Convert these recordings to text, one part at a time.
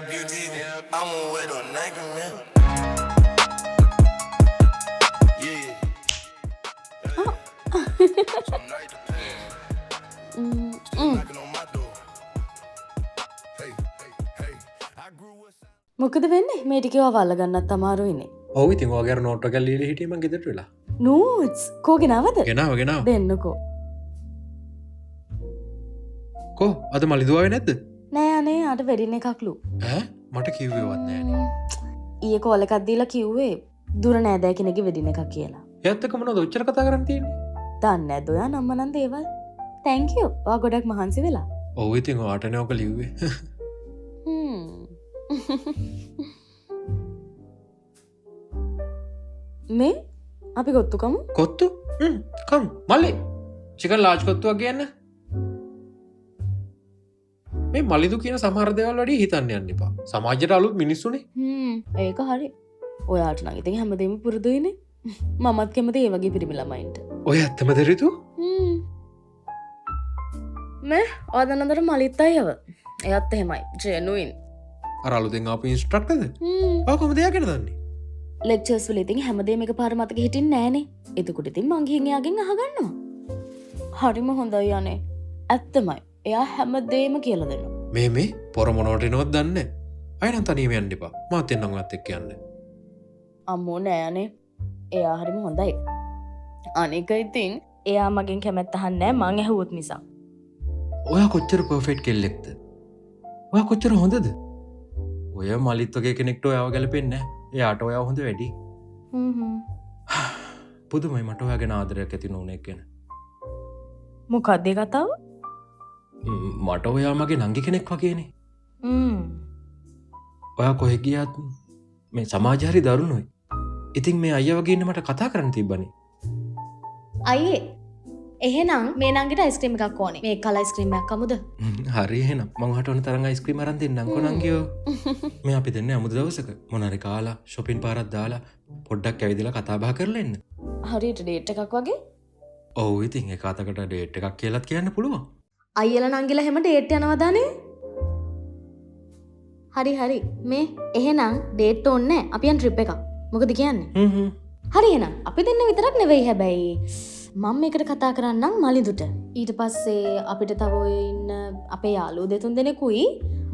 beauty. I'm with a nigga, man. Yeah. Some night to pay. Still knocking on my door. Hey, hey, hey. I grew up. මොකද වෙන්නේ මේ ටිකව වල්ල ගන්නත් අමාරුයිනේ. ඔව් ඉතින් ඔයාගේ අර නෝට් එක ලියලා හිටියේ මං ගෙදරට වෙලා. නූට්ස් කෝගෙනවද? ගෙනාව. දෙන්නකෝ. කෝ අද මලි දුවාවේ නැද්ද? නෑ අනේ අර වෙඩින් එකක්ලු. ඈ මට කිව්වේවත් නෑනේ. ඊයේ කෝල් එකක් දීලා කිව්වේ දුර නෑදෑ කෙනෙක්ගේ වෙඩින් එකක් කියලා. එයාත් එක්ක මොනවද ඔච්චර කතා කරන් තියෙන්නේ? දන්නේ නැද්ද ඔයා නම්මනම් දේවල්? Thank you. ඔයා ගොඩක් මහන්සි වෙලා. ඔව් ඉතින් ඔයාටනේ ඔක ලිව්වේ. මේ අපි ගොත්තුකමු. කොත්තු? කම් මල්ලි. චිකන් ලාජ් කොත්තුවක් ගේන්න. මේ මලිදු කියන සමහර දේවල් වැඩි හිතන්න යන්න එපා. සමාජයට අලුත් මිනිස්සුනේ. ඒක හරි. ඔයාට නම් ඉතින් හැමදේම පුරුදුයිනේ. මමත් කැමති ඒ වගේ පිරිමි ළමයින්ට. ඔය ඇත්තමද රිතු? මේ ඔයාදන්නතර මලිත් අයව. එයත් එහෙමයි. ජෙනුයින්. අර අලුතෙන් ආපු ඉන්ස්ට්‍රක්ටර්ද? ඔයා කොහමද එයාගෙන දන්නේ? ලෙක්චර්ස් වල ඉතින් හැමදේම එකපාර මතක හිටින්නේ නෑනේ. එතකොට ඉතින් මං ගිහින් එයාගෙන් අහගන්නවා. හරිම හොඳයි අනේ. ඇත්තමයි. එයා හැමදේම කියලා දෙනවා. මේ පොර මොනවට එනවද දන්නේ නැහැ. අය නම් තනියම යන්න එපා. මාත් එන්නම් ඔයත් එක්ක යන්න. අම්මෝ නෑනේ. එයා හරිම හොඳයි. අනික ඉතින් එයා මගෙන් කැමැත්ත අහන්නේ නෑ මං ඇහුවොත් නිසා. ඔයා කොච්චර පර්ෆෙක්ට් කෙල්ලෙක්ද? ඔයා කොච්චර හොඳද? ඔය මලිත් වගේ කෙනෙක්ට ඔයාව ගැලපෙන්නේ නැහැ. එයාට ඔයාව හොඳ වැඩි. පුදුමයි මට ඔයාගෙන ආදරයක් ඇති නොවුන එක ගැන. මොකක්ද ඒ කතාව? මට ඔයා මගේ නංගි කෙනෙක් වගේනේ. ඔයා කොහෙ ගියත් මේ සමාජය හරි දරුණුයි. ඉතින් මේ අයියා වගේ ඉන්න මට කතා කරන්න තිබ්බනේ. අයියේ එහෙනම් මේ නංගිට අයිස්ක්‍රීම් එකක් ඕනේ. මේ කල අයිස්ක්‍රීම් එකක් අමුද? හරි එහෙනම් මං ඔයාට ඕන තරම් අයිස්ක්‍රීම් අරන් දෙන්නම්කෝ නංගියෝ. මේ අපි දෙන්නේ අමුද දවසක මොන හරි කාලා shopping පාරක් දාලා පොඩ්ඩක් ඇවිදලා කතා බහ කරලා එන්න. හරියට ඩේට් එකක් වගේ? ඔව් ඉතින් ඒක අතකට ඩේට් එකක් කියලාත් කියන්න පුළුවන්. අයියලා නංගිලා හැම ඩේට් යනවදානේ? හරි මේ එහෙනම් ඩේට් ඕනේ නැහැ. අපි යන ට්‍රිප් එකක්. මොකද කියන්නේ? හරි එහෙනම් අපි දෙන්න විතරක් නෙවෙයි හැබැයි මම මේකට කතා කරන්නම් මලිදුට. ඊට පස්සේ අපිට තව ඔය ඉන්න අපේ යාළුවෝ දෙතුන් දෙනෙකුයි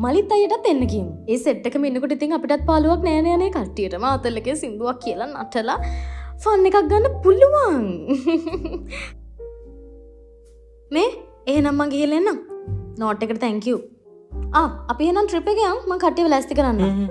මලිත් අයියටත් එන්න කියමු. ඒ සෙට් එකම ඉන්නකොට ඉතින් අපිටත් පාළුවක් නෑනේ අනේ කට්ටියටම ආතල්ලකේ සින්දුවක් කියලා නටලා ෆන් එකක් ගන්න පුළුවන්. මේ එහෙනම් මං ගිහලා එන්නම්. නෝට් එකට thank you. අපි එහෙනම් ට්‍රිප් එක යමු. මං කට්ටියව ලෑස්ති කරන්නම්.